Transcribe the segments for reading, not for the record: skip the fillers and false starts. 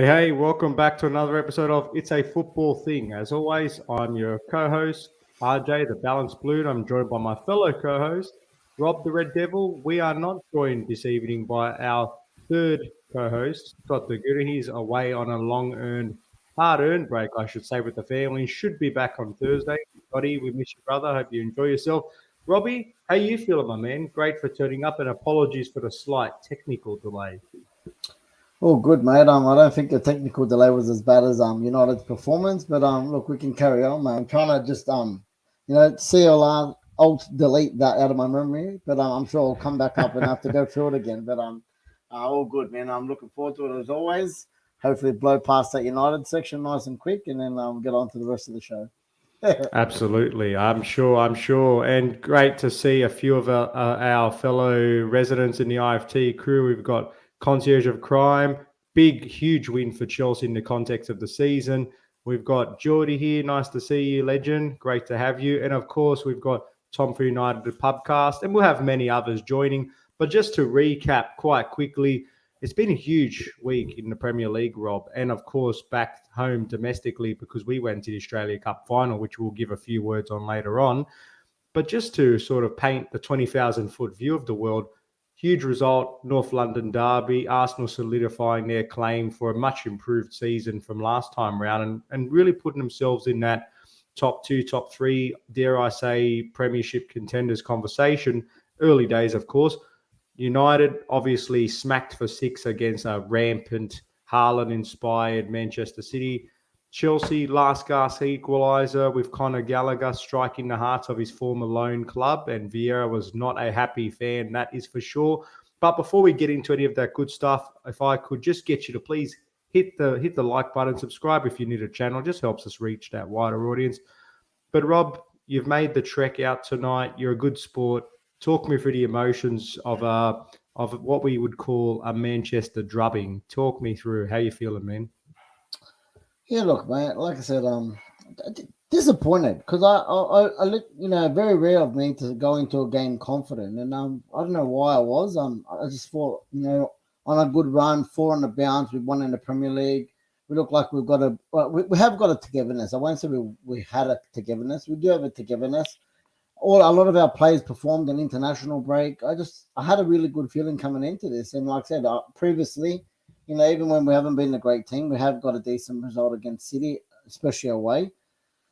Hey, welcome back to another episode of It's a Football Thing. As always, I'm your co-host, RJ, the Balanced Blue. I'm joined by my fellow co-host, Rob, the Red Devil. We are not joined this evening by our third co-host, Scott the Good. He's away on a hard-earned break, I should say, with the family. Should be back on Thursday. Scotty, we miss you, brother. Hope you enjoy yourself. Robbie, how you feeling, my man? Great for turning up, and apologies for the slight technical delay. Oh, good, mate. I don't think the technical delay was as bad as United's performance, but look, we can carry on, man. I'm trying to just CLR alt delete that out of my memory, but I'm sure I'll come back up and have to go through it again. But all good, man. I'm looking forward to it as always. Hopefully, blow past that United section nice and quick, and then get on to the rest of the show. Absolutely, I'm sure, and great to see a few of our fellow residents in the IFT crew. We've got Concierge of Crime, huge win for Chelsea in the context of the season. We've got Geordie here, nice to see you, legend, great to have you, and of course we've got Tom for United, the pubcast, and we'll have many others joining. But just to recap quite quickly, it's been a huge week in the Premier League, Rob, and of course back home domestically because we went to the Australia Cup final, which we'll give a few words on later on. But just to sort of paint the 20,000-foot view of the world, huge result, North London derby, Arsenal solidifying their claim for a much improved season from last time round and really putting themselves in that top two, top three, dare I say, premiership contenders conversation. Early days, of course. United obviously smacked for 6 against a rampant Haaland-inspired Manchester City. Chelsea, last gasp equaliser with Conor Gallagher striking the hearts of his former loan club, and Vieira was not a happy fan, that is for sure. But before we get into any of that good stuff, if I could just get you to please hit the like button, subscribe if you're new to the channel, it just helps us reach that wider audience. But Rob, you've made the trek out tonight. You're a good sport. Talk me through the emotions of what we would call a Manchester drubbing. Talk me through how you feeling, man. Yeah, look, man. Like I said, disappointed because I look, very rare of me to go into a game confident, and I don't know why I was. I just thought, on a good run, 4 on the bounce, we won in the Premier League. We look like we've got we have got a togetherness. I won't say we had a togetherness. We do have a togetherness. A lot of our players performed an international break. I had a really good feeling coming into this, and like I said, previously, even when we haven't been a great team, we have got a decent result against City, especially away.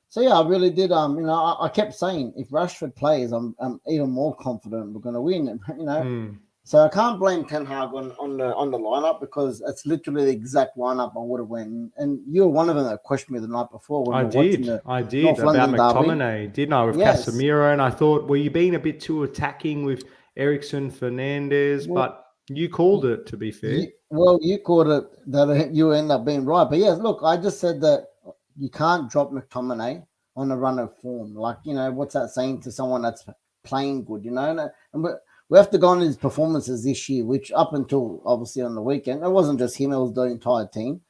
So yeah, I really did. I kept saying if Rashford plays, I'm even more confident we're going to win. So I can't blame Ten Hag on the lineup because it's literally the exact lineup I would have went. And you were one of them that questioned me the night before when I we were watching did North about London McTominay, didn't I, with Yes. Casemiro? And I thought, were you being a bit too attacking with Ericsson, Fernandez? But you called it, to be fair. You called it that you end up being right. But yes, look, I just said that you can't drop McTominay on a run of form. Like, what's that saying to someone that's playing good, And we have to go on his performances this year, which up until obviously on the weekend, it wasn't just him, it was the entire team.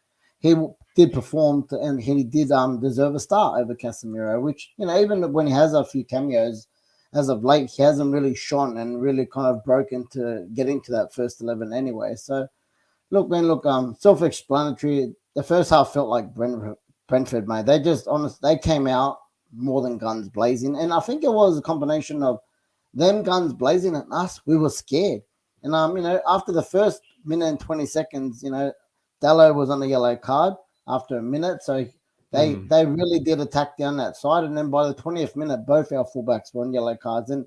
He did perform and he did deserve a start over Casemiro, which, even when he has a few cameos, as of late, he hasn't really shone and really kind of broken to get into that first 11 anyway. So, look, man, self-explanatory. The first half felt like Brentford, mate. They came out more than guns blazing. And I think it was a combination of them guns blazing and us. We were scared. And, after the first minute and 20 seconds, Dallo was on a yellow card after a minute. So they really did attack down that side. And then by the 20th minute, both our fullbacks were on yellow cards. And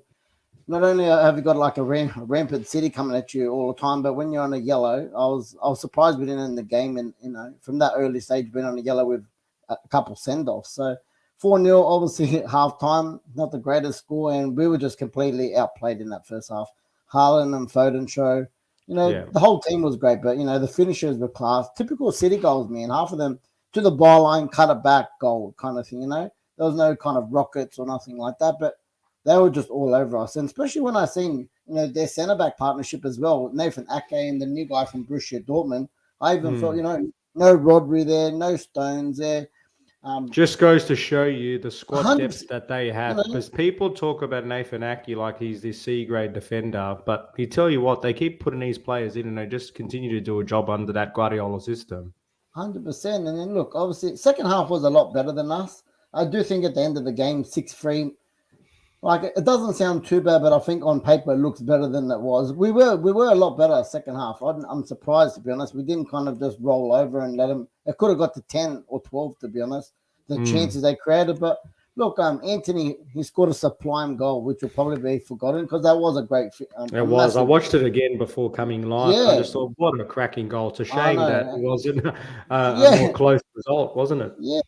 not only have you got like a rampant City coming at you all the time, but when you're on a yellow, I was surprised we didn't end the game. And, from that early stage, being on a yellow with a couple send-offs. So 4-0, obviously at halftime, not the greatest score. And we were just completely outplayed in that first half. Haaland and Foden show. The whole team was great, but, the finishers were class. Typical City goals, man. Half of them to the byline, cut it back, goal kind of thing, There was no kind of rockets or nothing like that, but they were just all over us. And especially when I seen, their centre-back partnership as well, Nathan Ake and the new guy from Borussia Dortmund. I even felt, no Rodri there, no Stones there. Just goes to show you the squad depth that they have. Because people talk about Nathan Ake like he's this C-grade defender, but you tell you what, they keep putting these players in and they just continue to do a job under that Guardiola system. 100%. And then look, obviously, second half was a lot better than us. I do think at the end of the game, 6-3, like it doesn't sound too bad, but I think on paper it looks better than it was. We were a lot better second half. I'm surprised, to be honest. We didn't kind of just roll over and let them. It could have got to 10 or 12, to be honest. The chances they created, but look, Anthony, he scored a sublime goal, which will probably be forgotten because that was a great. It was. I watched it again before coming live. Yeah, I just thought, what a cracking goal. It's a shame that it wasn't a yeah, more close result, wasn't it? yeah.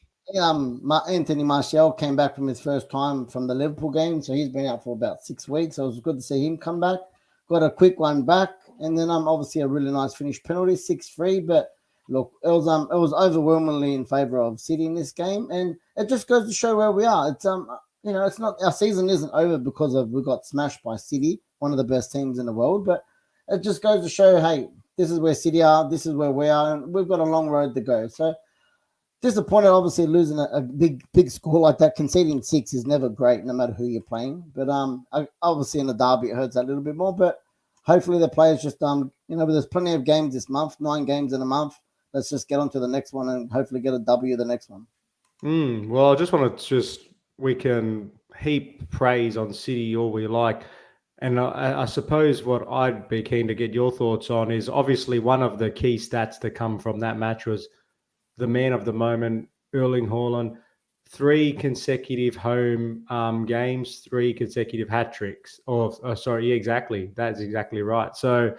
Anthony Martial came back from his first time from the Liverpool game, so he's been out for about 6 weeks. So it was good to see him come back. Got a quick one back, and then obviously a really nice finish penalty, 6-3. But look, it was overwhelmingly in favour of City in this game, and it just goes to show where we are. It's it's not, our season isn't over because we got smashed by City, one of the best teams in the world, but it just goes to show, hey, this is where City are, this is where we are, and we've got a long road to go. So disappointed, obviously, losing a big score like that. Conceding 6 is never great, no matter who you're playing. But obviously in the derby, it hurts a little bit more. But hopefully the players just there's plenty of games this month, 9 games in a month. Let's just get on to the next one and hopefully get a W the next one. Well, I just want to we can heap praise on City all we like. And I suppose what I'd be keen to get your thoughts on is obviously one of the key stats to come from that match was the man of the moment, Erling Haaland, 3 consecutive home games, 3 consecutive hat tricks. Exactly. That's exactly right. So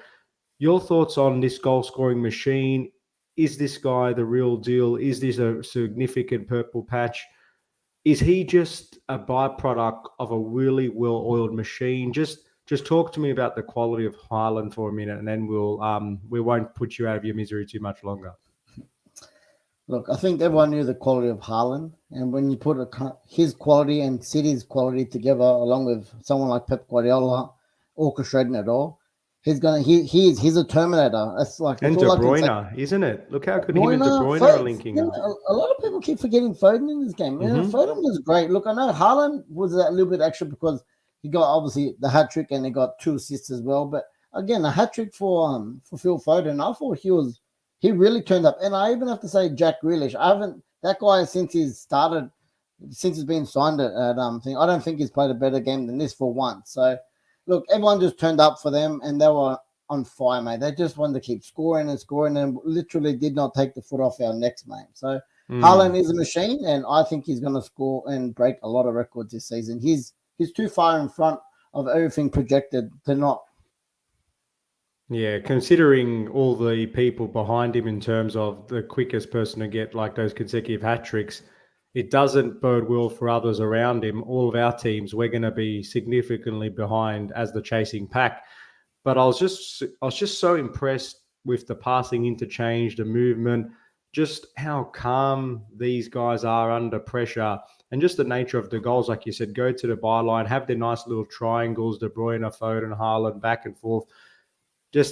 your thoughts on this goal scoring machine? Is this guy the real deal? Is this a significant purple patch? Is he just a byproduct of a really well-oiled machine? Just talk to me about the quality of Haaland for a minute, and then we won't put you out of your misery too much longer. Look, I think everyone knew the quality of Haaland, and when you put his quality and City's quality together, along with someone like Pep Guardiola orchestrating it all, he's a Terminator. That's like, and De Bruyne, isn't it? Look how good him and De Bruyne are linking up. A lot of people keep forgetting Foden in this game. Foden was great. Look, I know Haaland was a little bit extra because he got obviously the hat trick and he got 2 assists as well. But again, a hat trick for Phil Foden. I thought he really turned up. And I even have to say Jack Grealish. That guy since he's been signed at I don't think he's played a better game than this for once. So look, everyone just turned up for them and they were on fire, mate. They just wanted to keep scoring and literally did not take the foot off our necks, mate. So Haaland is a machine, and I think he's going to score and break a lot of records this season. He's too far in front of everything projected to not. Yeah, considering all the people behind him in terms of the quickest person to get like those consecutive hat tricks, it doesn't bode well for others around him. All of our teams, we're going to be significantly behind as the chasing pack. But I was just so impressed with the passing interchange, the movement, just how calm these guys are under pressure, and just the nature of the goals. Like you said, go to the byline, have their nice little triangles, De Bruyne, Foden, Haaland, back and forth.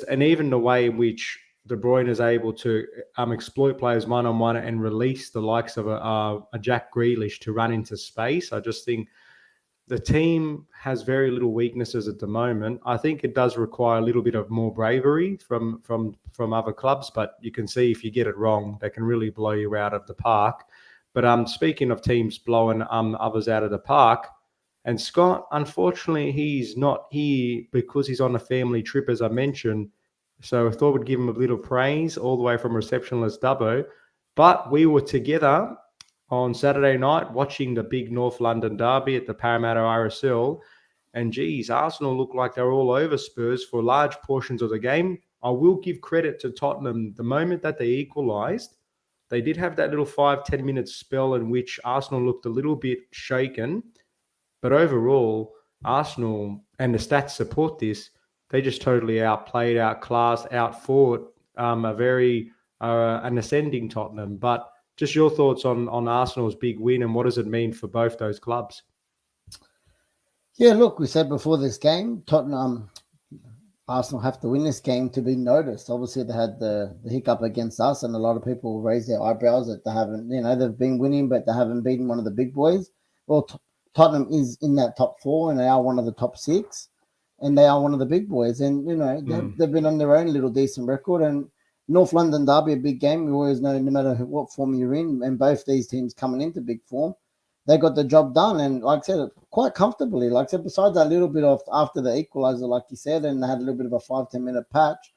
And even the way in which De Bruyne is able to exploit players one-on-one and release the likes of a Jack Grealish to run into space. I just think the team has very little weaknesses at the moment. I think it does require a little bit of more bravery from other clubs, but you can see if you get it wrong, they can really blow you out of the park. But speaking of teams blowing others out of the park, and Scott, unfortunately, he's not here because he's on a family trip, as I mentioned. So I thought we'd give him a little praise all the way from receptionless Dubbo. But we were together on Saturday night watching the big North London derby at the Parramatta RSL. And geez, Arsenal looked like they were all over Spurs for large portions of the game. I will give credit to Tottenham. The moment that they equalised, they did have that little 5-10 minute spell in which Arsenal looked a little bit shaken. But overall, Arsenal, and the stats support this, they just totally outplayed, outclassed, outfought an ascending Tottenham. But just your thoughts on Arsenal's big win and what does it mean for both those clubs? Yeah, look, we said before this game, Arsenal have to win this game to be noticed. Obviously, they had the hiccup against us, and a lot of people raised their eyebrows that they haven't, they've been winning, but they haven't beaten one of the big boys. Well, Tottenham is in that top 4, and they are one of the top 6, and they are one of the big boys. And they've been on their own little decent record. And North London derby, a big game. We always know no matter what form you're in, and both these teams coming into big form, they got the job done. And like I said, quite comfortably. Like I said, besides that little bit of after the equaliser, like you said, and they had a little bit of a 5-10 minute patch.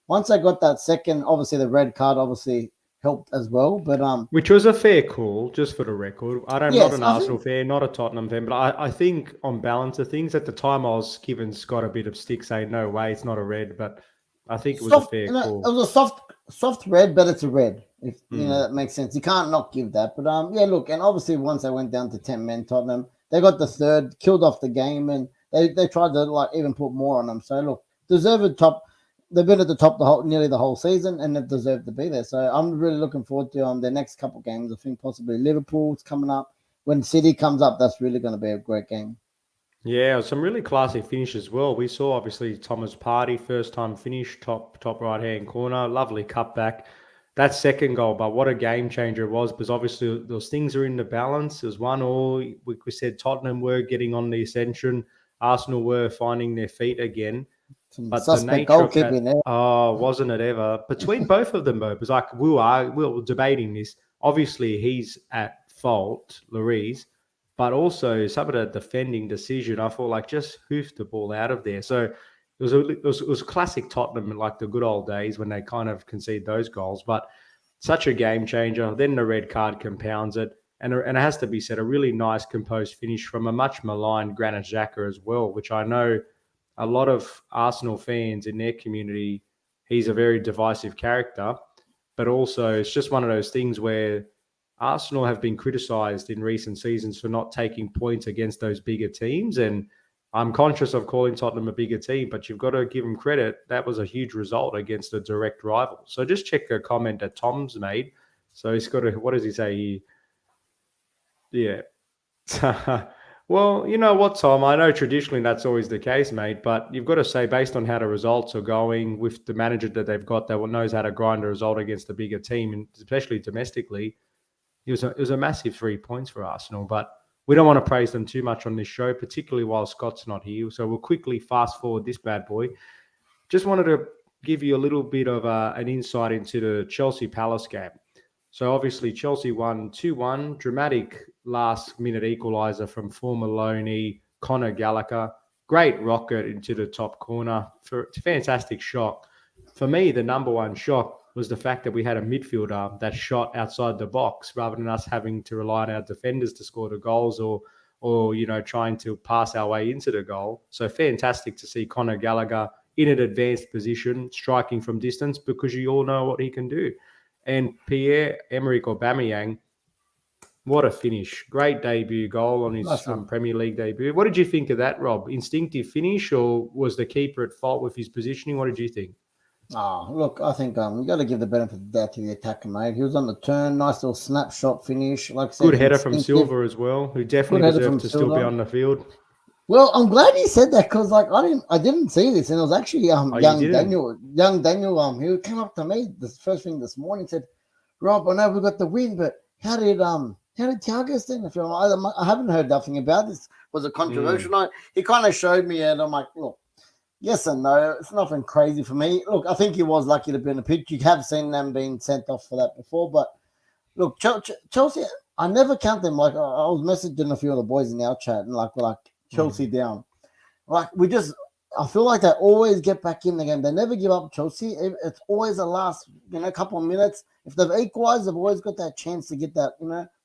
Once I got that second, obviously the red card obviously helped as well. But which was a fair call, just for the record. I'm not an Arsenal fan, not a Tottenham fan, but I think on balance of things, at the time I was giving Scott a bit of stick saying, no way, it's not a red, but I think it was a fair call. It was a soft red, but it's a red. If you know that makes sense. You can't not give that. But yeah, look, and obviously once they went down to 10 men, Tottenham, they got the third, killed off the game, and they tried to like even put more on them. So look, deserved top. They've been at the top nearly the whole season, and they've deserved to be there. So I'm really looking forward to their next couple games. I think possibly Liverpool's coming up. When City comes up, that's really going to be a great game. Yeah, some really classy finish as well. We saw obviously Thomas Partey, first time finish, top right hand corner, lovely cutback. That second goal, but what a game changer it was, because obviously those things are in the balance. There's 1-1. We said Tottenham were getting on the ascension. Arsenal were finding their feet again. But the nature of that, wasn't it ever? Between both of them, though, because like we were debating this. Obviously, he's at fault, Lloris, but also some of the defending decision, I felt like just hoofed the ball out of there. So it was classic Tottenham, like the good old days when they kind of concede those goals. But such a game changer. Then the red card compounds it. And it has to be said, a really nice composed finish from a much maligned Granit Xhaka as well, which I know a lot of Arsenal fans in their community, he's a very divisive character. But also it's just one of those things where Arsenal have been criticised in recent seasons for not taking points against those bigger teams. And I'm conscious of calling Tottenham a bigger team, but you've got to give them credit. That was a huge result against a direct rival. So just check a comment that Tom's made. So he's got what does he say? Yeah. Well, you know what, Tom? I know traditionally that's always the case, mate, but you've got to say, based on how the results are going with the manager that they've got that knows how to grind a result against a bigger team, and especially domestically, it was a massive 3 points for Arsenal. But we don't want to praise them too much on this show, particularly while Scott's not here. So we'll quickly fast forward this bad boy. Just wanted to give you a little bit of an insight into the Chelsea-Palace game. So obviously Chelsea won 2-1, dramatic last-minute equaliser from former loanee Conor Gallagher. Great rocket into the top corner. It's a fantastic shot. For me, the number one shot was the fact that we had a midfielder that shot outside the box rather than us having to rely on our defenders to score the goals or trying to pass our way into the goal. So fantastic to see Conor Gallagher in an advanced position, striking from distance, because you all know what he can do. And Pierre-Emerick Aubameyang, what a finish. Great debut goal on his Premier League debut. What did you think of that, Rob? Instinctive finish, or was the keeper at fault with his positioning? What did you think? Oh, look, I think you got to give the benefit of the doubt to the attacker, mate. He was on the turn, nice little snapshot finish. Like I said, good header from Silva as well, who definitely deserved to still be on the field. Well, I'm glad you said that, because I didn't see this, and it was actually young Daniel. He came up to me the first thing this morning and said, "Rob, I know we got the win, but how did Thiago stand the film? I haven't heard nothing about this. Was it controversial?" He kind of showed me, and I'm like, look, yes and no. It's nothing crazy for me. Look, I think he was lucky to be in the pitch. You have seen them being sent off for that before, but look, Chelsea, I never count them. Like I was messaging a few of the boys in our chat, and like Chelsea down. Like I feel like they always get back in the game. They never give up Chelsea. It's always the last, couple of minutes. If they've equalized, they've always got that chance to get that,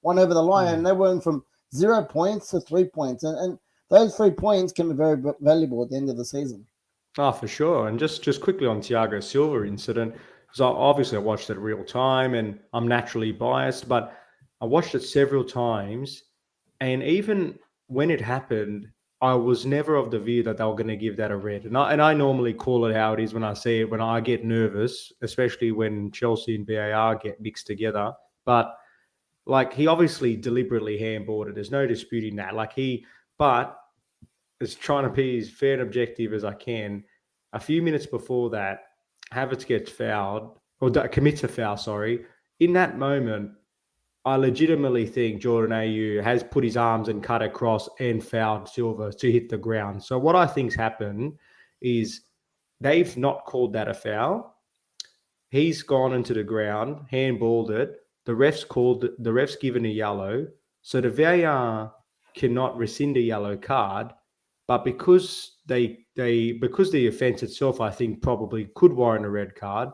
one over the line. And they went from 0 points to 3 points. And those 3 points can be very valuable at the end of the season. Oh, for sure. And just quickly on Thiago Silva incident, because obviously I watched it real time and I'm naturally biased, but I watched it several times. And even when it happened, I was never of the view that they were going to give that a red. And I normally call it how it is when I see it, when I get nervous, especially when Chelsea and VAR get mixed together. But he obviously deliberately handballed it. There's no disputing that. But is trying to be as fair and objective as I can. A few minutes before that, Havertz gets fouled, or commits a foul, sorry. In that moment, I legitimately think Jordan Ayew has put his arms and cut across and fouled Silva to hit the ground. So what I think's happened is they've not called that a foul. He's gone into the ground, handballed it. The ref's given a yellow. So the VAR cannot rescind a yellow card, but because because the offence itself, I think, probably could warrant a red card,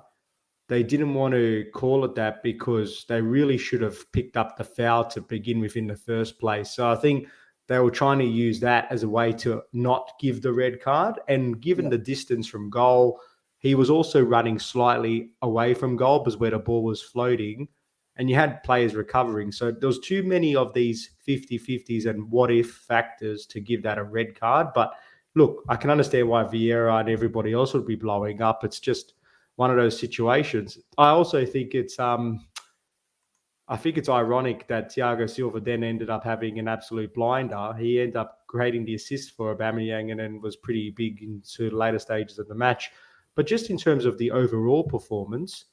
they didn't want to call it that because they really should have picked up the foul to begin with in the first place. So I think they were trying to use that as a way to not give the red card. And given the distance from goal, he was also running slightly away from goal because where the ball was floating, and you had players recovering. So there was too many of these 50-50s and what-if factors to give that a red card. But look, I can understand why Vieira and everybody else would be blowing up. It's just one of those situations. I also think it's ironic that Thiago Silva then ended up having an absolute blinder. He ended up creating the assist for Aubameyang and then was pretty big into the later stages of the match. But just in terms of the overall performance,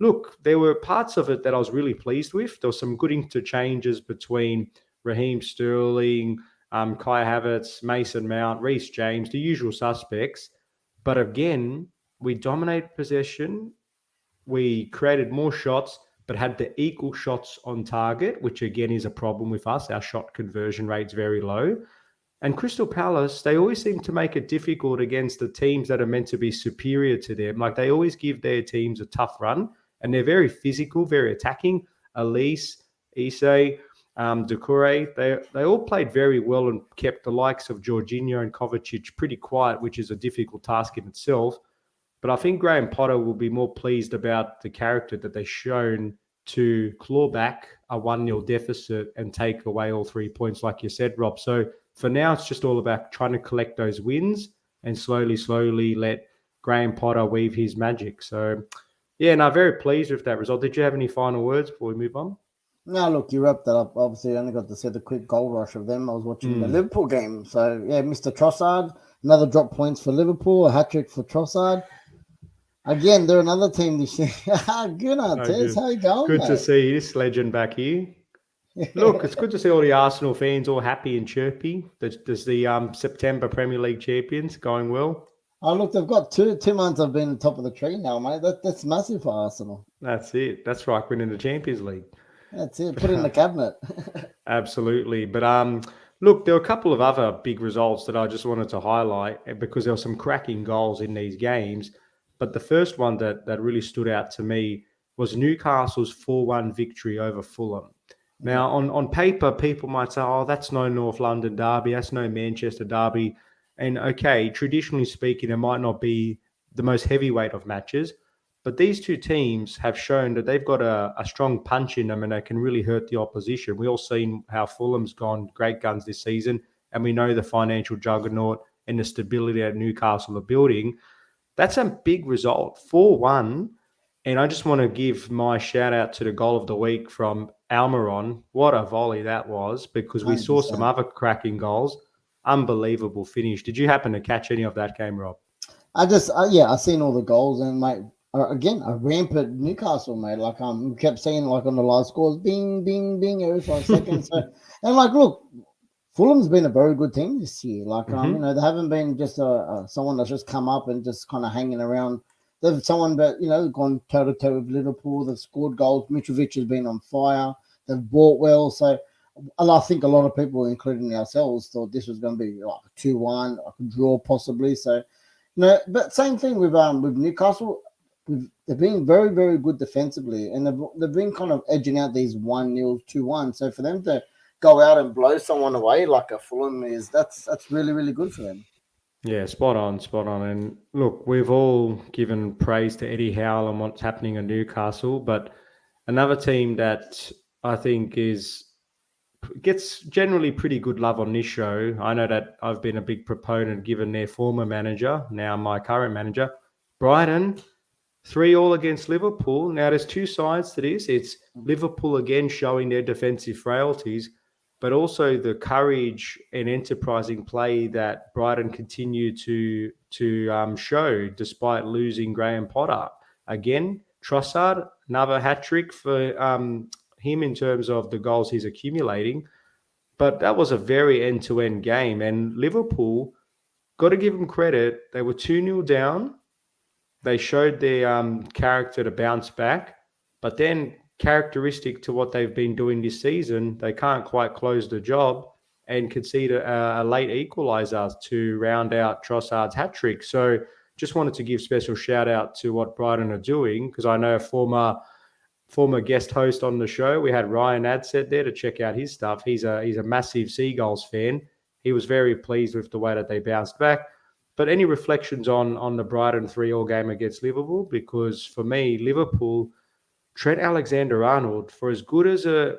look, there were parts of it that I was really pleased with. There were some good interchanges between Raheem Sterling, Kai Havertz, Mason Mount, Reece James, the usual suspects. But again, we dominated possession. We created more shots, but had the equal shots on target, which again is a problem with us. Our shot conversion rate's very low. And Crystal Palace, they always seem to make it difficult against the teams that are meant to be superior to them. Like they always give their teams a tough run, and they're very physical, very attacking. Elise, Isse, Doucouré, they all played very well and kept the likes of Jorginho and Kovacic pretty quiet, which is a difficult task in itself. But I think Graham Potter will be more pleased about the character that they've shown to claw back a 1-0 deficit and take away all 3 points, like you said, Rob. So for now, it's just all about trying to collect those wins and slowly let Graham Potter weave his magic. So, yeah, no, very pleased with that result. Did you have any final words before we move on? No, look, you wrapped that up. Obviously, I only got to see the quick goal rush of them. I was watching the Liverpool game. So, yeah, Mr. Trossard, another drop points for Liverpool, a hat-trick for Trossard. Again, they're another team this year. Good on Tez. How you going, Good mate? to see this legend back here. Look, it's good to see all the Arsenal fans all happy and chirpy. There's the September Premier League champions going well. Oh, look, they've got two months of being top of the tree now, mate. That's massive for Arsenal. That's it. That's right, winning the Champions League. That's it. Put it in the cabinet. Absolutely. But look, there were a couple of other big results that I just wanted to highlight because there were some cracking goals in these games. But the first one that really stood out to me was Newcastle's 4-1 victory over Fulham. Now, on paper, people might say, oh, that's no North London derby, that's no Manchester derby. And okay, traditionally speaking, it might not be the most heavyweight of matches, but these two teams have shown that they've got a strong punch in them and they can really hurt the opposition. We all seen how Fulham's gone great guns this season, and we know the financial juggernaut and the stability that Newcastle are building. That's a big result, 4-1. And I just want to give my shout out to the goal of the week from Almiron. What a volley that was, because we 100%. Saw some other cracking goals. Unbelievable finish. Did you happen to catch any of that game, Rob? I seen all the goals, and mate, again, a rampant Newcastle, mate. Like we kept saying, like on the live scores, bing, bing, bing every 5 seconds. So, and like, look, Fulham's been a very good team this year. Like, they haven't been just someone that's just come up and just kind of hanging around. They've someone that, gone toe-to-toe with Liverpool. They've scored goals. Mitrovic has been on fire. They've bought well. So, and I think a lot of people, including ourselves, thought this was going to be like a 2-1, like a draw possibly. So, but same thing with Newcastle. They've been very, very good defensively, and they've been kind of edging out these 1-0, 2-1. So for them to go out and blow someone away like a Fulham that's really, really good for them. Yeah, spot on. And look, we've all given praise to Eddie Howe and what's happening in Newcastle, but another team that I think gets generally pretty good love on this show. I know that I've been a big proponent given their former manager, now my current manager, Brighton, 3-3 against Liverpool. Now, there's two sides to this. It's Liverpool again showing their defensive frailties, but also the courage and enterprising play that Brighton continue to show despite losing Graham Potter. Again, Trossard, another hat-trick for him in terms of the goals he's accumulating. But that was a very end-to-end game. And Liverpool, got to give them credit, they were 2-0 down. they showed their character to bounce back, but then characteristic to what they've been doing this season, they can't quite close the job and concede a late equaliser to round out Trossard's hat trick. So just wanted to give special shout out to what Brighton are doing, because I know a former guest host on the show, we had Ryan Adset there to check out his stuff. He's a massive Seagulls fan. He was very pleased with the way that they bounced back. But any reflections on the Brighton 3-3 game against Liverpool? Because for me, Liverpool, Trent Alexander-Arnold, for as good as an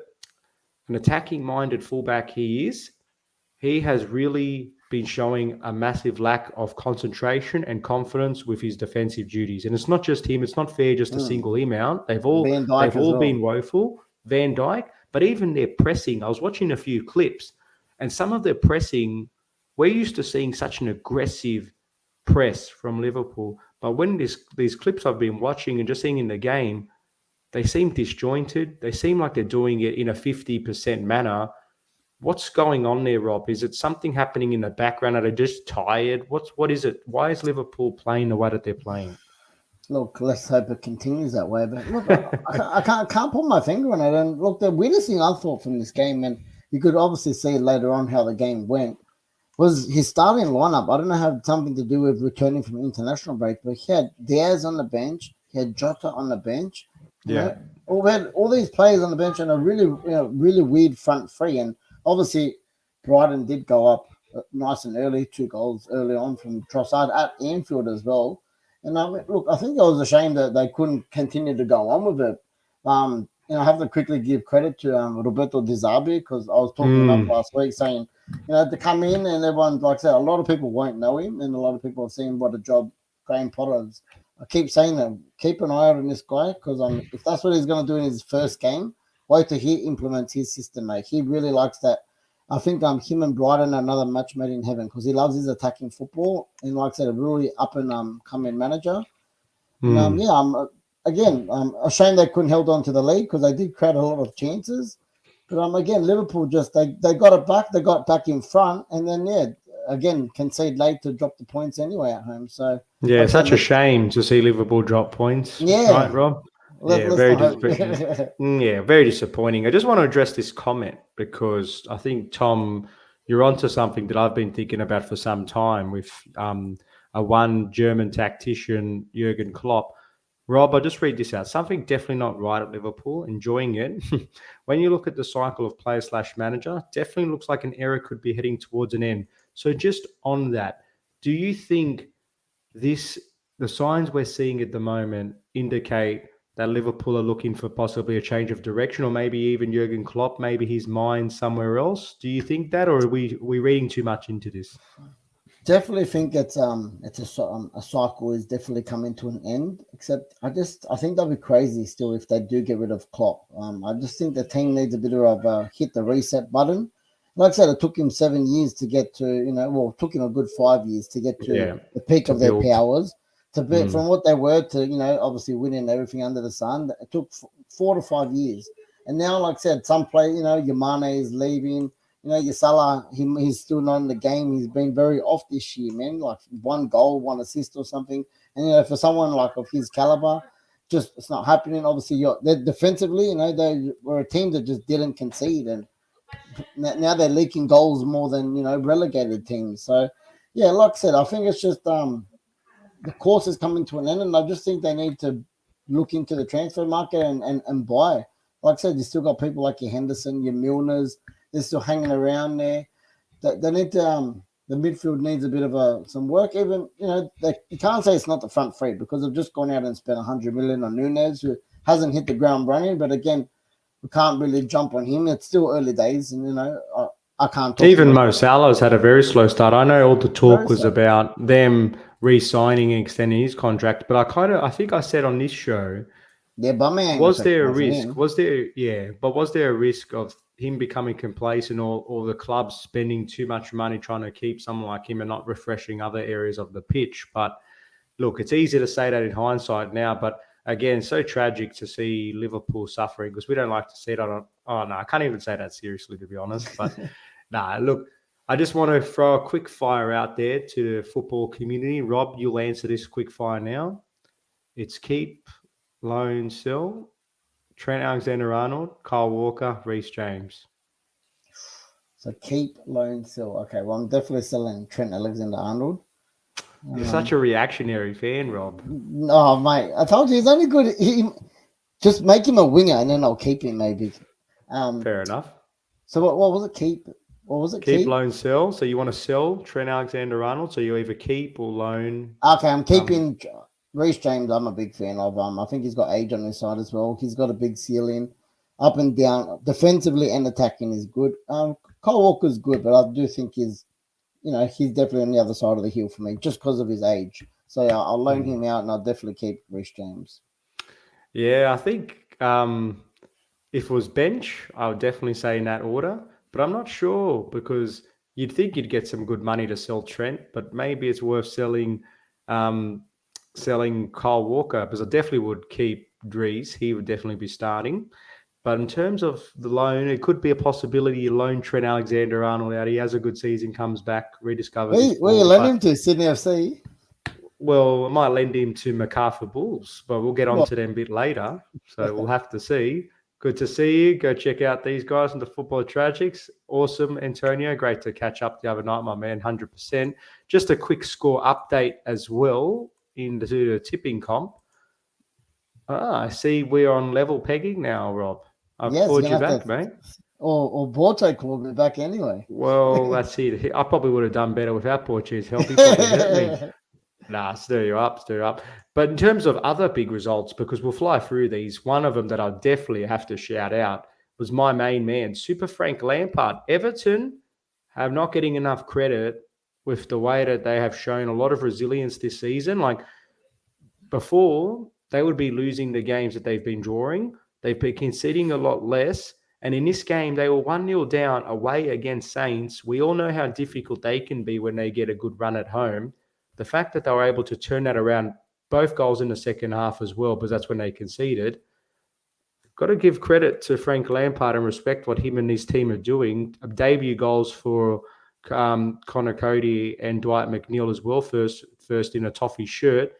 attacking-minded fullback he is, he has really been showing a massive lack of concentration and confidence with his defensive duties. And it's not just him. It's not fair just to single him out. They've all been woeful. Van Dijk, but even their pressing. I was watching a few clips, and some of their pressing, we're used to seeing such an aggressive press from Liverpool. But when these clips I've been watching and just seeing in the game, they seem disjointed. They seem like they're doing it in a 50% manner. What's going on there, Rob? Is it something happening in the background? Are they just tired? What is it? Why is Liverpool playing the way that they're playing? Look, let's hope it continues that way. But look, I can't put my finger on it. And look, the weirdest thing I thought from this game, and you could obviously see later on how the game went, was his starting lineup. I don't know how something to do with returning from international break, but he had Diaz on the bench, he had Jota on the bench. Yeah, we had all these players on the bench and a really weird front three. And obviously, Brighton did go up nice and early, 2 goals early on from Trossard at Anfield as well. And look, I think it was a shame that they couldn't continue to go on with it. I have to quickly give credit to Roberto Di Zerbi, because I was talking up last week saying, to come in and everyone, like I said, a lot of people won't know him, and a lot of people have seen what a job Graham Potter's. I keep saying that, keep an eye out on this guy, because if that's what he's going to do in his first game, wait till he implements his system, mate. He really likes that. I think him and Brighton are another match made in heaven, because he loves his attacking football, and like I said, a really up and coming manager. And, I'm ashamed they couldn't hold on to the lead, because they did create a lot of chances. But again, Liverpool just they got it back, they got back in front, and then again concede late to drop the points anyway at home. So such a shame to see Liverpool drop points. Yeah, right, Rob. Very disappointing. I just want to address this comment, because I think, Tom, you're onto something that I've been thinking about for some time with one German tactician, Jurgen Klopp. Rob, I'll just read this out. Something definitely not right at Liverpool. Enjoying it. When you look at the cycle of player/manager, definitely looks like an era could be heading towards an end. So just on that, do you think the signs we're seeing at the moment indicate that Liverpool are looking for possibly a change of direction, or maybe even Jurgen Klopp, maybe his mind somewhere else? Do you think that, or are we reading too much into this? Definitely think it's a cycle is definitely coming to an end. Except I think they'll be crazy still if they do get rid of Klopp. I just think the team needs a bit of hit the reset button. Like I said, it took him 7 years to get to it took him a good 5 years to get to the peak of their powers. To be from what they were to obviously winning everything under the sun. It took 4 to 5 years, and now like I said, some play your Mane is leaving. Your Salah, he's still not in the game. He's been very off this year, man. Like 1 goal, 1 assist or something. And, for someone like of his caliber, just it's not happening. Obviously, they're defensively, they were a team that just didn't concede. And now they're leaking goals more than, relegated teams. So, like I said, I think it's just the course is coming to an end. And I just think they need to look into the transfer market and buy. Like I said, you still got people like your Henderson, your Milners. They're still hanging around there. They need to. The midfield needs a bit of some work. Even you can't say it's not the front three, because they've just gone out and spent 100 million on Nunez, who hasn't hit the ground running. But again, we can't really jump on him. It's still early days, and I can't. Even Mo Salah's had a very slow start. I know all the talk was about them re-signing and extending his contract, but I think I said on this show. Yeah, but was there a risk? Was there a risk of him becoming complacent, or the club spending too much money trying to keep someone like him and not refreshing other areas of the pitch? But look, it's easy to say that in hindsight now, but again, so tragic to see Liverpool suffering, because we don't like to see it I can't even say that seriously, to be honest. But look, I just want to throw a quick fire out there to the football community. Rob, you'll answer this quick fire now. It's keep, loan, sell, Trent Alexander-Arnold, Kyle Walker, Reece James. So keep, loan, sell. Okay, well, I'm definitely selling Trent Alexander-Arnold. You're such a reactionary fan, Rob. No, mate, I told you he's only good. Just make him a winger, and then I'll keep him maybe. Fair enough. So what was it? Keep? What was it? Keep, loan, sell. So you want to sell Trent Alexander-Arnold, so you either keep or loan. Okay, I'm keeping Reece James. I'm a big fan of. I think he's got age on his side as well. He's got a big ceiling, up and down, defensively and attacking is good. Kyle Walker's good, but I do think he's definitely on the other side of the hill for me just because of his age. So yeah, I'll loan him out, and I'll definitely keep Reece James. Yeah, I think if it was bench, I would definitely say in that order. But I'm not sure because you'd think you'd get some good money to sell Trent, but maybe it's worth selling Kyle Walker because I definitely would keep Dries. He would definitely be starting. But in terms of the loan, it could be a possibility you loan Trent Alexander-Arnold out. He has a good season, comes back, rediscovers. Where you lend him to? Sydney FC? Well, I might lend him to MacArthur Bulls, but we'll get on to them a bit later. So we'll have to see. Good to see you. Go check out these guys on the Football Tragics. Awesome, Antonio. Great to catch up the other night, my man, 100%. Just a quick score update as well into the tipping comp. I see we're on level pegging now, Rob. I've called you back, mate. Or Borto called me back anyway. Well, that's it. I probably would have done better without Portuguese help. He probably hurt me. Nah, stir you up. But in terms of other big results, because we'll fly through these, one of them that I definitely have to shout out was my main man, Super Frank Lampard. Everton have not getting enough credit with the way that they have shown a lot of resilience this season. Like before, they would be losing the games that they've been drawing. They've been conceding a lot less. And in this game, they were 1-0 down away against Saints. We all know how difficult they can be when they get a good run at home. The fact that they were able to turn that around, both goals in the second half as well, because that's when they conceded. Got to give credit to Frank Lampard and respect what him and his team are doing. Debut goals for Connor Cody and Dwight McNeil as well, first in a Toffee shirt.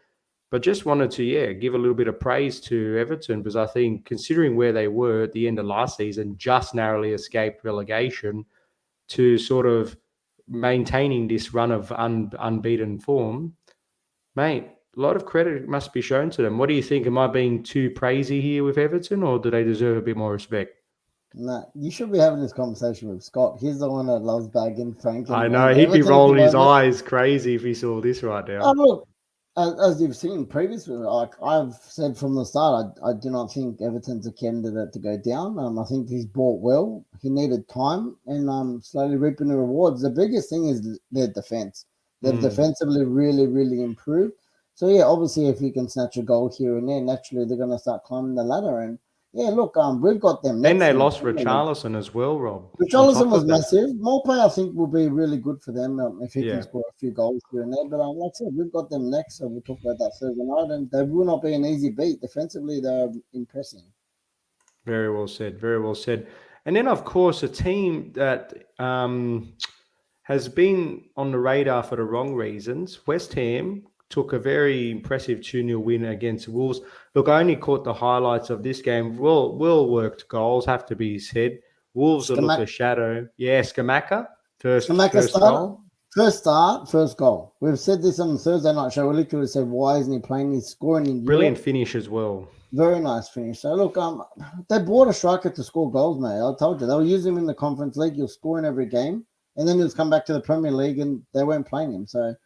But just wanted to, give a little bit of praise to Everton because I think considering where they were at the end of last season, just narrowly escaped relegation to sort of maintaining this run of unbeaten form, mate, a lot of credit must be shown to them. What do you think? Am I being too praisey here with Everton or do they deserve a bit more respect? Nah, you should be having this conversation with Scott. He's the one that loves bagging Frank. I know. He'd be rolling his eyes crazy if he saw this right now. Oh, look, as you've seen previously, like I've said from the start, I do not think Everton's a candidate to go down. I think he's bought well. He needed time and slowly reaping the rewards. The biggest thing is their defense. They've defensively really, really improved. So, obviously, if you can snatch a goal here and there, naturally they're going to start climbing the ladder. And, look, we've got them next. Then they lost Richarlison as well, Rob. Richarlison was massive. Maupay, I think, will be really good for them if he can score a few goals here and there. But like I said, we've got them next, so we'll talk about that Thursday night. And they will not be an easy beat. Defensively, they're impressive. Very well said. Very well said. And then, of course, a team that has been on the radar for the wrong reasons, West Ham took a very impressive 2-0 win against Wolves. Look, I only caught the highlights of this game. Well-worked goals, have to be said. Wolves are look a shadow. Yeah, Scamacca. First goal. First start, first goal. We've said this on the Thursday night show. We literally said, why isn't he playing? He's scoring in Brilliant finish as well. Very nice finish. So, look, they bought a striker to score goals, mate. I told you. They'll use him in the Conference League. He'll score in every game. And then he'll come back to the Premier League and they weren't playing him. So,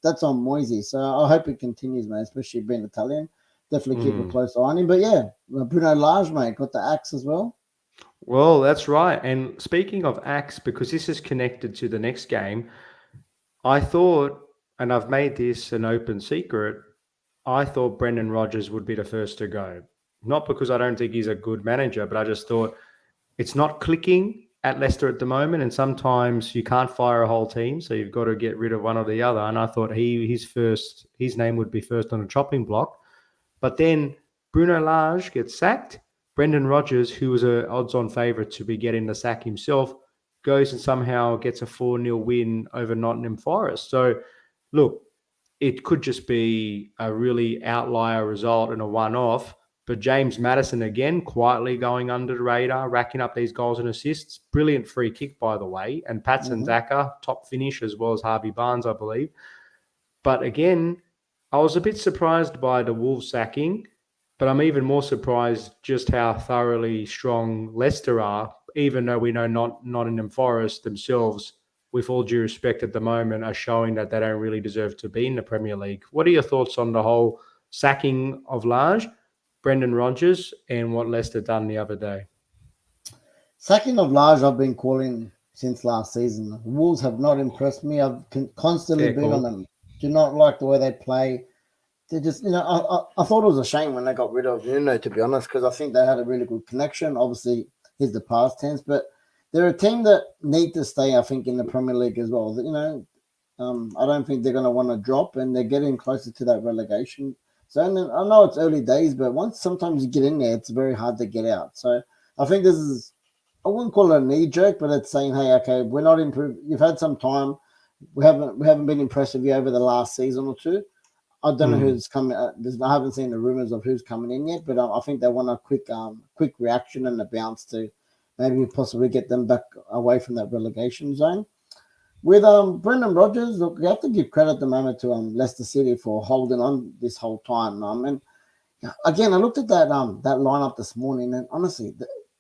that's on Moisey. So I hope it continues, mate, especially being Italian. Definitely keep a close eye on him. But Bruno Lage, mate, got the axe as well. Well, that's right. And speaking of axe, because this is connected to the next game, I thought, and I've made this an open secret, I thought Brendan Rodgers would be the first to go. Not because I don't think he's a good manager, but I just thought it's not clicking at Leicester at the moment, and sometimes you can't fire a whole team, so you've got to get rid of one or the other. And I thought his name would be first on the chopping block. But then Bruno Lage gets sacked. Brendan Rodgers, who was an odds-on favourite to be getting the sack himself, goes and somehow gets a 4-0 win over Nottingham Forest. So, look, it could just be a really outlier result and a one-off. But James Maddison, again, quietly going under the radar, racking up these goals and assists. Brilliant free kick, by the way. And Patson Daka, top finish, as well as Harvey Barnes, I believe. But again, I was a bit surprised by the Wolves sacking, but I'm even more surprised just how thoroughly strong Leicester are, even though we know Nottingham Forest themselves, with all due respect at the moment, are showing that they don't really deserve to be in the Premier League. What are your thoughts on the whole sacking of Lage, Brendan Rodgers, and what Leicester done the other day? Sacking of Lage, I've been calling since last season. Wolves have not impressed me. I've constantly been on them. Do not like the way they play. They just, I thought it was a shame when they got rid of Nuno, to be honest, because I think they had a really good connection. Obviously, he's the past tense, but they're a team that need to stay, I think, in the Premier League as well. I don't think they're going to want to drop, and they're getting closer to that relegation. So I know it's early days, but once sometimes you get in there, it's very hard to get out. So I think this is, I wouldn't call it a knee jerk, but it's saying, hey, okay, we're not improved. You've had some time. We haven't been impressed with you over the last season or two. I don't know who's coming. I haven't seen the rumors of who's coming in yet, but I think they want a quick reaction and a bounce to maybe possibly get them back away from that relegation zone. With Brendan Rodgers, look, you have to give credit at the moment to Leicester City for holding on this whole time. And again, I looked at that lineup this morning, and honestly,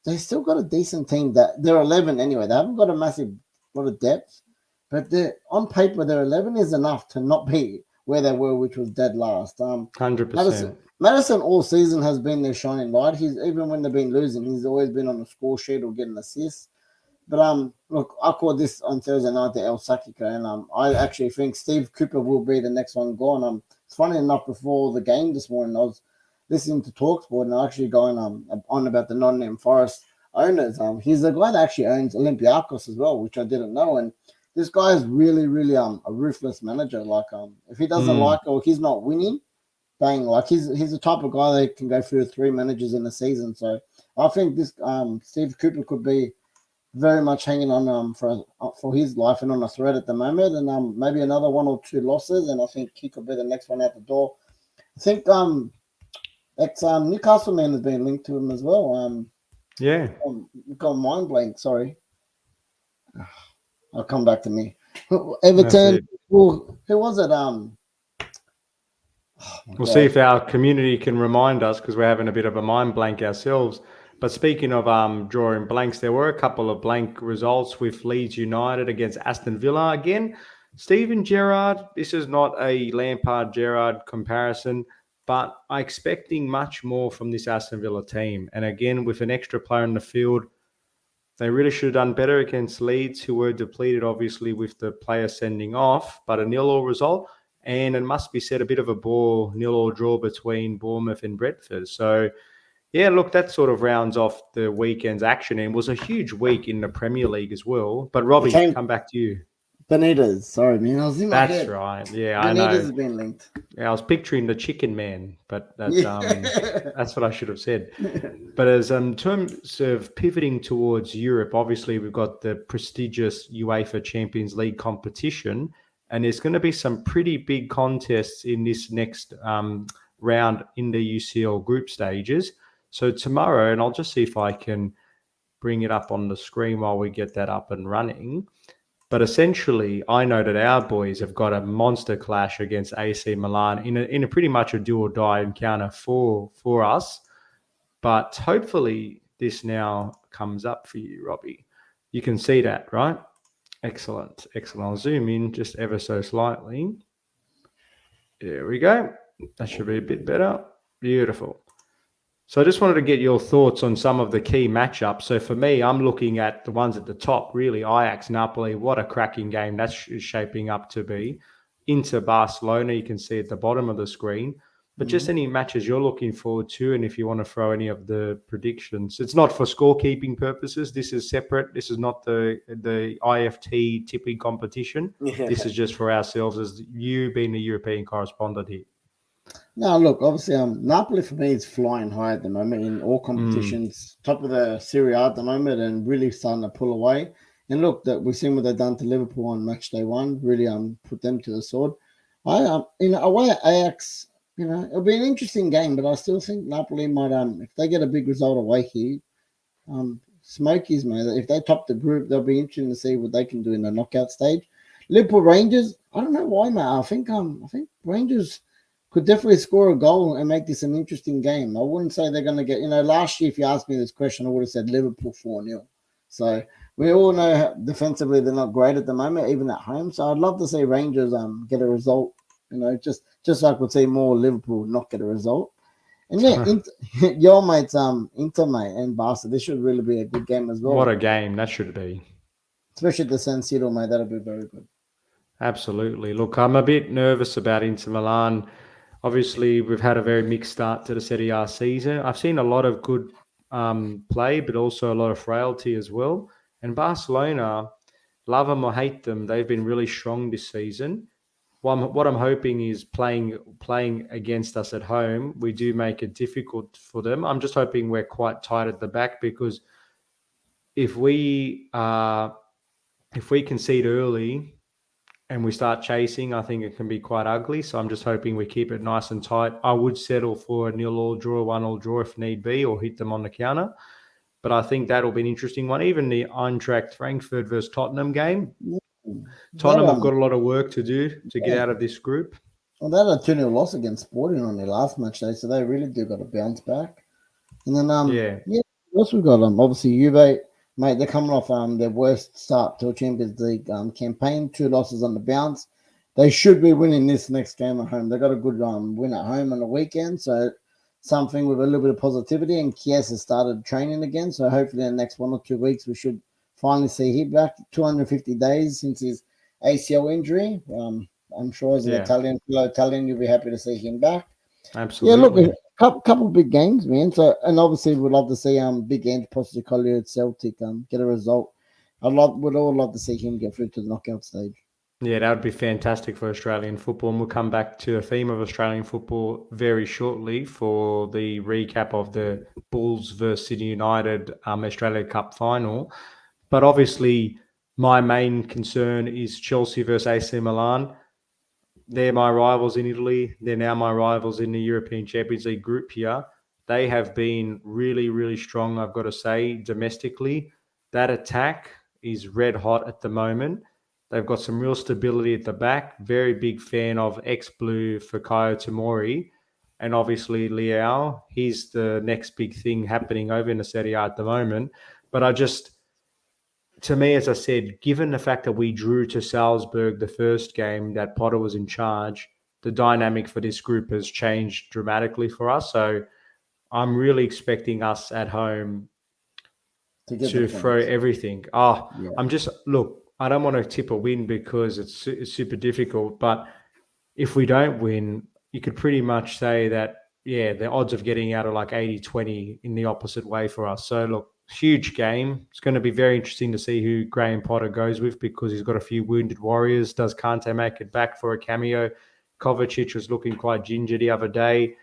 they still got a decent team. That they're 11 anyway. They haven't got a massive lot of depth, but on paper, their 11 is enough to not be where they were, which was dead last. 100%. Madison all season has been their shining light. He's even when they've been losing, he's always been on the score sheet or getting assists. But look, I called this on Thursday night the El Sakika, and I actually think Steve Cooper will be the next one gone. It's funny enough, before the game this morning, I was listening to TalkSport and actually going on about the Nottingham Forest owners. He's the guy that actually owns Olympiacos as well, which I didn't know. And this guy is really, really a ruthless manager. Like if he doesn't like or he's not winning, bang! Like he's the type of guy that can go through 3 managers in a season. So I think this Steve Cooper could be very much hanging on for his life and on a thread at the moment, and maybe another 1 or 2 losses, and I think he could be the next one out the door. I think Newcastle man has been linked to him as well. Got mind blank. Sorry, I'll come back to me. Everton. Who was it? We'll see if our community can remind us, because we're having a bit of a mind blank ourselves. But speaking of drawing blanks, there were a couple of blank results with Leeds United against Aston Villa. Again, Steven Gerrard, this is not a Lampard-Gerrard comparison, but I'm expecting much more from this Aston Villa team. And again, with an extra player in the field, they really should have done better against Leeds, who were depleted, obviously, with the player sending off. But a 0-0 result, and it must be said, a bit of a bore 0-0 draw between Bournemouth and Brentford. So, yeah, look, that sort of rounds off the weekend's action, and was a huge week in the Premier League as well. But Robbie, come back to you. Benitez, sorry, man. I was in my head. That's right. Yeah, Benitez I know. has been linked. Yeah, I was picturing the chicken man, but that's that's what I should have said. But as in terms of pivoting towards Europe, obviously we've got the prestigious UEFA Champions League competition, and there's going to be some pretty big contests in this next round in the UCL group stages. So tomorrow, and I'll just see if I can bring it up on the screen while we get that up and running. But essentially, I know that our boys have got a monster clash against AC Milan in a pretty much a do or die encounter for us. But hopefully this now comes up for you, Robbie. You can see that, right? Excellent. I'll zoom in just ever so slightly. There we go. That should be a bit better. Beautiful. So I just wanted to get your thoughts on some of the key matchups. So for me, I'm looking at the ones at the top, really. Ajax, Napoli, what a cracking game that's shaping up to be. Inter, Barcelona, you can see at the bottom of the screen. But just any matches you're looking forward to, and if you want to throw any of the predictions. It's not for scorekeeping purposes. This is separate. This is not the IFT tipping competition. Yeah. This is just for ourselves as you being the European correspondent here. No, look, obviously, Napoli for me is flying high at the moment in all competitions, top of the Serie A at the moment, and really starting to pull away. And look, that we've seen what they've done to Liverpool on match day 1, really put them to the sword. Away at Ajax, it'll be an interesting game, but I still think Napoli might, if they get a big result away here, Smokies, mate. If they top the group, they'll be interesting to see what they can do in the knockout stage. Liverpool Rangers, I don't know why, mate. I think Rangers could definitely score a goal and make this an interesting game. I wouldn't say they're going to get, last year, if you asked me this question, I would have said Liverpool 4-0. So we all know defensively they're not great at the moment, even at home. So I'd love to see Rangers get a result. Just so I could see more Liverpool not get a result. And yeah, your mates, Inter, mate, and Barca, this should really be a good game as well. What a game that should be. Especially the San Siro, mate. That'll be very good. Absolutely. Look, I'm a bit nervous about Inter Milan. Obviously, we've had a very mixed start to the Serie A season. I've seen a lot of good play, but also a lot of frailty as well. And Barcelona, love them or hate them, they've been really strong this season. What I'm hoping is playing against us at home, we do make it difficult for them. I'm just hoping we're quite tight at the back, because if we concede early and we start chasing, I think it can be quite ugly. So I'm just hoping we keep it nice and tight. I would settle for a 0-0 draw, 1-1 draw if need be, or hit them on the counter. But I think that'll be an interesting one. Even the Eintracht Frankfurt versus Tottenham game. Tottenham have got a lot of work to do to get out of this group. Well, they had a 2-0 loss against Sporting on their last match day, so they really do got to bounce back. And then, what else we got? Obviously, Juve, mate, they're coming off their worst start to a Champions League campaign, 2 losses on the bounce. They should be winning this next game at home. They got a good win at home on the weekend, so something with a little bit of positivity. And Kies has started training again, so hopefully in the next 1 or 2 weeks we should finally see him back. 250 days since his ACL injury. I'm sure as an Italian, you'll be happy to see him back. Absolutely. Yeah, look, couple big games, man. So, and obviously we'd love to see Big Ange Postecoglou at Celtic get a result. Would all love to see him get through to the knockout stage. Yeah, that would be fantastic for Australian football. And we'll come back to a theme of Australian football very shortly for the recap of the Bulls versus Sydney United Australia Cup final. But obviously, my main concern is Chelsea versus AC Milan. They're my rivals in Italy. They're now my rivals in the European Champions League group here. They have been really, really strong, I've got to say, domestically. That attack is red hot at the moment. They've got some real stability at the back. Very big fan of ex-Blue Fikayo Tomori. And obviously Leao, he's the next big thing happening over in the Serie A at the moment. But to me, as I said, given the fact that we drew to Salzburg the first game that Potter was in charge, the dynamic for this group has changed dramatically for us. So I'm really expecting us at home to throw everything. I don't want to tip a win because it's super difficult. But if we don't win, you could pretty much say that, the odds of getting out are like 80-20 in the opposite way for us. So look, huge game. It's going to be very interesting to see who Graham Potter goes with, because he's got a few wounded warriors. Does Kante make it back for a cameo? Kovacic was looking quite ginger the other day.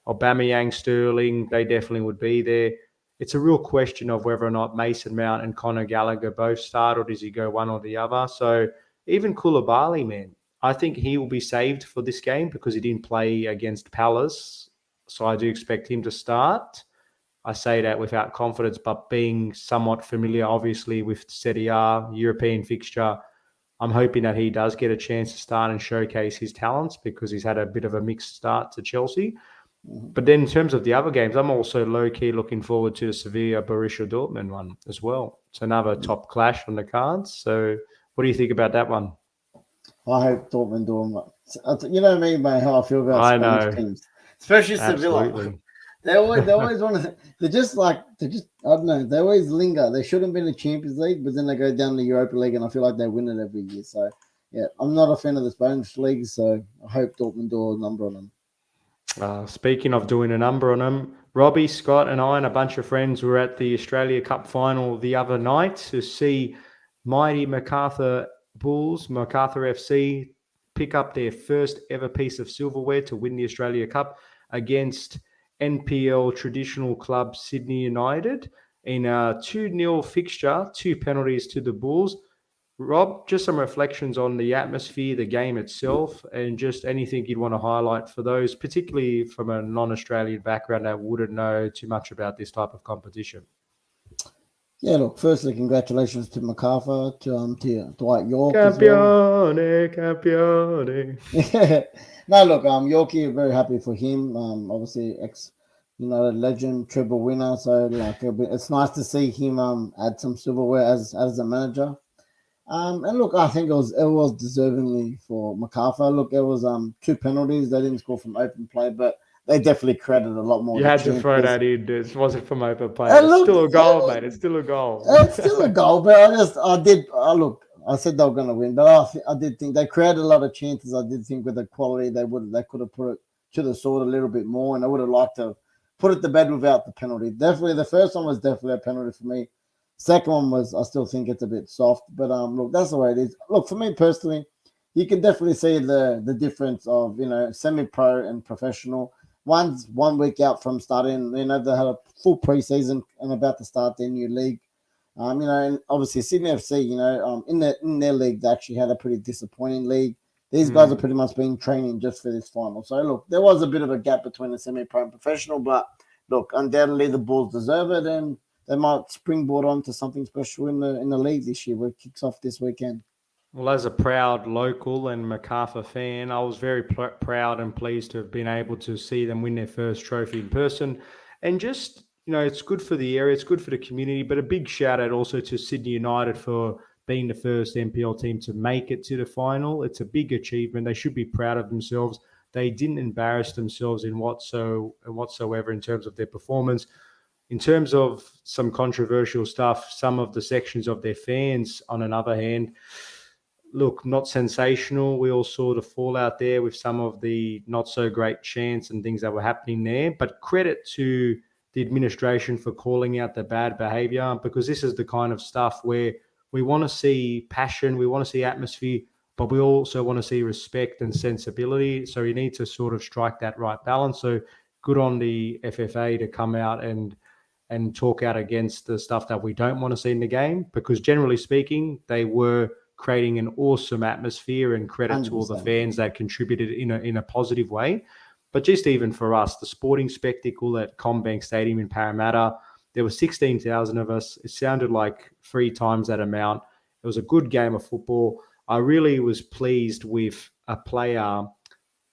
Aubameyang, Sterling, they definitely would be there. It's a real question of whether or not Mason Mount and Conor Gallagher both start, or does he go one or the other? So even Koulibaly, man, I think he will be saved for this game because he didn't play against Palace. So I do expect him to start. I say that without confidence, but being somewhat familiar, obviously, with Serie A, European fixture, I'm hoping that he does get a chance to start and showcase his talents, because he's had a bit of a mixed start to Chelsea. But then in terms of the other games, I'm also low-key looking forward to the Sevilla-Borussia Dortmund one as well. It's another top clash on the cards. So what do you think about that one? I hope Dortmund do them. You know me, mate, how I feel about Spanish teams. Especially Sevilla. They always want to. I don't know. They always linger. They shouldn't be in the Champions League, but then they go down the Europa League, and I feel like they win it every year. So, I'm not a fan of the Spanish league, so I hope Dortmund do a number on them. Speaking of doing a number on them, Robbie, Scott, and I and a bunch of friends were at the Australia Cup final the other night to see mighty MacArthur Bulls, MacArthur FC, pick up their first ever piece of silverware to win the Australia Cup against NPL traditional club Sydney United in a 2-0 fixture, 2 penalties to the Bulls. Rob, just some reflections on the atmosphere, the game itself, and just anything you'd want to highlight for those, particularly from a non-Australian background that wouldn't know too much about this type of competition. Yeah, look, firstly, congratulations to MacArthur, to Dwight York Campione, campione. as well. No, look, Yorkie, very happy for him. Obviously, legend, treble winner. So, like, it's nice to see him add some silverware as a manager. And look, I think it was deservingly for MacArthur. Look, it was 2 penalties. They didn't score from open play, but they definitely created a lot more. You had to throw that in. It wasn't from open play. And It's look, still a goal, mate. It's still a goal. It's still a goal, but I said they were going to win, but I did think they created a lot of chances. I did think with the quality they could have put it to the sword a little bit more, and I would have liked to put it to bed without the penalty. Definitely, the first one was definitely a penalty for me. Second one was, I still think it's a bit soft, but look, that's the way it is. Look, for me personally, you can definitely see the difference of semi-pro and professional. One's 1 week out from starting. They had a full preseason and about to start their new league. And obviously Sydney FC, in their league, they actually had a pretty disappointing league. These guys are pretty much been training just for this final. So look, there was a bit of a gap between the semi-pro and professional, but look, undoubtedly the Bulls deserve it, and they might springboard on to something special in the league this year, where it kicks off this weekend. Well, as a proud local and MacArthur fan, I was very proud and pleased to have been able to see them win their first trophy in person. And just, it's good for the area, it's good for the community, but a big shout out also to Sydney United for being the first NPL team to make it to the final. It's a big achievement. They should be proud of themselves. They didn't embarrass themselves in whatsoever in terms of their performance. In terms of some controversial stuff, some of the sections of their fans, on another hand, look, not sensational. We all saw the fallout there with some of the not so great chants and things that were happening there. But credit to the administration for calling out the bad behavior, because this is the kind of stuff where we want to see passion, we want to see atmosphere, but we also want to see respect and sensibility. So you need to sort of strike that right balance. So good on the FFA to come out and talk out against the stuff that we don't want to see in the game, because generally speaking, they were creating an awesome atmosphere, and credit to all the fans that contributed in a positive way. But just even for us, the sporting spectacle at Combank Stadium in Parramatta, there were 16,000 of us. It sounded like 3 times that amount. It was a good game of football. I really was pleased with a player.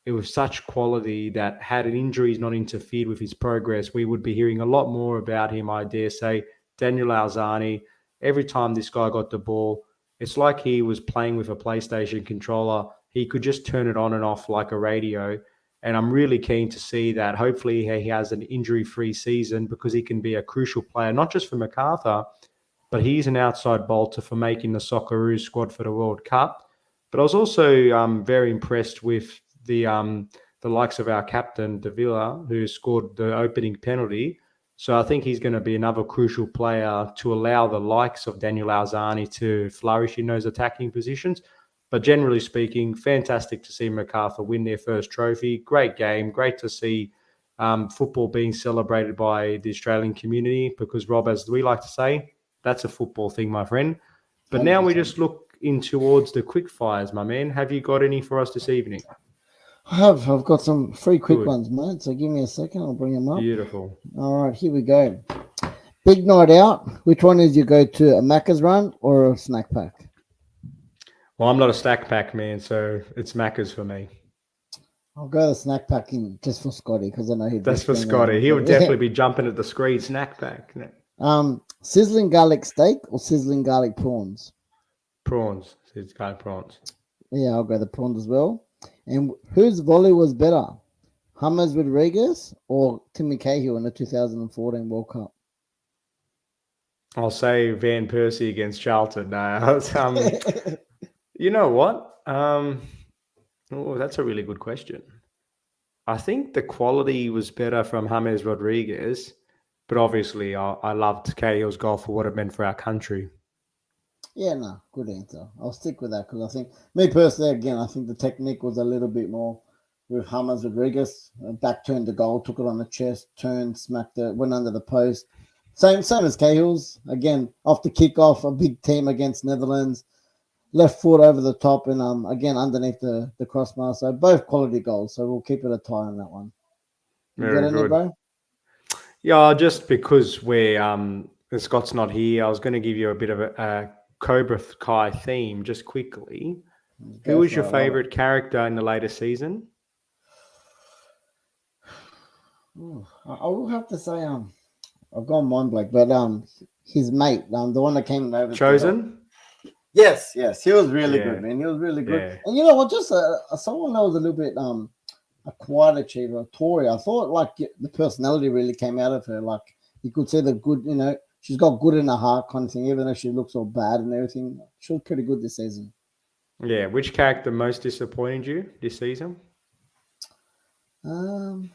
It was such quality that had injuries not interfered with his progress, we would be hearing a lot more about him, I dare say. Daniel Alzani, every time this guy got the ball, it's like he was playing with a PlayStation controller. He could just turn it on and off like a radio. And I'm really keen to see that. Hopefully he has an injury-free season, because he can be a crucial player, not just for MacArthur, but he's an outside bolter for making the Socceroos squad for the World Cup. But I was also very impressed with the likes of our captain, De Villa, who scored the opening penalty. So I think he's going to be another crucial player to allow the likes of Daniel Alzani to flourish in those attacking positions. But generally speaking, fantastic to see MacArthur win their first trophy. Great game. Great to see football being celebrated by the Australian community, because, Rob, as we like to say, that's a football thing, my friend. But 100%. Now we just look in towards the quick fires, my man. Have you got any for us this evening? I've got some 3 quick ones, mate. So give me a second. I'll bring them up. Beautiful. All right, here we go. Big night out. Which one is you go to, a Macca's run or a snack pack? Well, I'm not a snack pack man, so it's Macca's for me. I'll go the snack pack in just for Scotty, because I know he'd. That's for Scotty. He'll definitely be jumping at the screen. Snack pack. Sizzling garlic steak or sizzling garlic prawns? Prawns. Sizzling garlic prawns. Yeah, I'll go the prawns as well. And whose volley was better, James Rodriguez or Timmy Cahill in the 2014 World Cup? I'll say Van Persie against Charlton. No, you know what? That's a really good question. I think the quality was better from James Rodriguez, but obviously I loved Cahill's goal for what it meant for our country. Yeah, no, good answer. I'll stick with that, because I think, me personally, again, I think the technique was a little bit more with James Rodriguez. Back turned the goal, took it on the chest, turned, smacked it, went under the post. Same as Cahill's. Again, off the kickoff, a big team against Netherlands. left foot over the top and again underneath the crossbar. So both quality goals. So we'll keep it a tie on that one. You Very got any, good. bro? Yeah, just because Scott's not here, I was going to give you a bit of a Cobra Kai theme just quickly. Who was your favorite character in the latest season? Ooh, I will have to say I've gone mind blank, but his mate, the one that came over. Chosen? Yes, he was really good, man. He was really good. Yeah. And you know what? Just someone that was a little bit a quiet achiever, Tori. I thought like the personality really came out of her. Like you could see the good. You know, she's got good in her heart, kind of thing. Even though she looks all bad and everything, she was pretty good this season. Yeah. Which character most disappointed you this season? I'm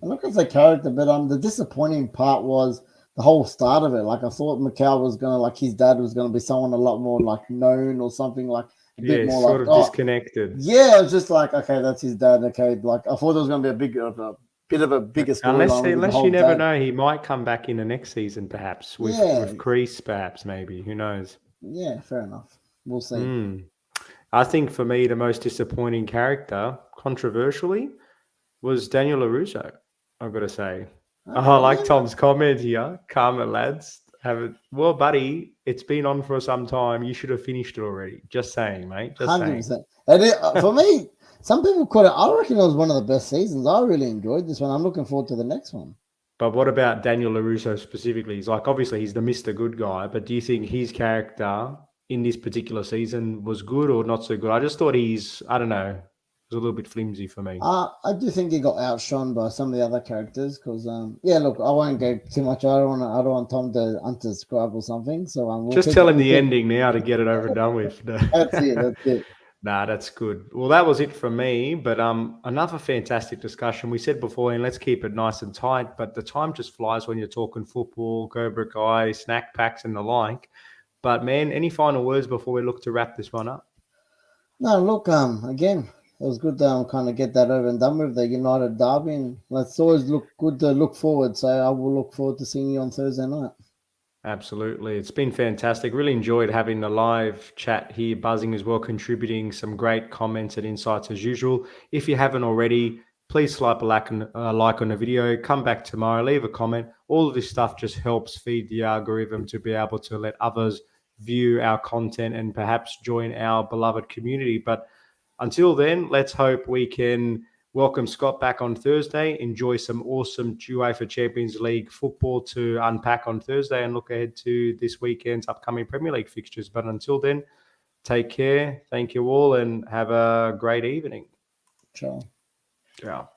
not gonna say character, but the disappointing part was the whole start of it. Like I thought Mikhail was gonna like his dad was gonna be someone a lot more like known or something like a bit more sort like of disconnected. Yeah, it was just like okay, that's his dad. Okay, like I thought there was gonna be a bit of a bigger story. Unless you never know, he might come back in the next season, perhaps with Crease, perhaps maybe. Who knows? Yeah, fair enough. We'll see. I think for me, the most disappointing character, controversially, was Daniel LaRusso. I've got to say. I like Tom's comment here. Calm it, lads. Well, buddy, it's been on for some time. You should have finished it already. Just saying, mate. Just 100%. Saying. And for me, some people call it. I reckon it was one of the best seasons. I really enjoyed this one. I'm looking forward to the next one. But what about Daniel LaRusso specifically? He's like, obviously, he's the Mr. Good guy. But do you think his character in this particular season was good or not so good? I just thought I don't know. It was a little bit flimsy for me. I do think he got outshone by some of the other characters because, look, I won't go too much. I don't want Tom to unsubscribe or something. So we'll just tell him the ending now to get it over and done with. That's it. Nah, that's good. Well, that was it from me. But another fantastic discussion. We said before, and let's keep it nice and tight. But the time just flies when you're talking football, Cobra Kai, snack packs, and the like. But man, any final words before we look to wrap this one up? No, look, again. It was good to kind of get that over and done with the United derby. And it's always good to look forward. So I will look forward to seeing you on Thursday night. Absolutely. It's been fantastic. Really enjoyed having the live chat here, buzzing as well, contributing some great comments and insights as usual. If you haven't already, please slap a like on the video. Come back tomorrow, leave a comment. All of this stuff just helps feed the algorithm to be able to let others view our content and perhaps join our beloved community. But until then, let's hope we can welcome Scott back on Thursday, enjoy some awesome UEFA Champions League football to unpack on Thursday and look ahead to this weekend's upcoming Premier League fixtures. But until then, take care. Thank you all and have a great evening. Ciao. Ciao.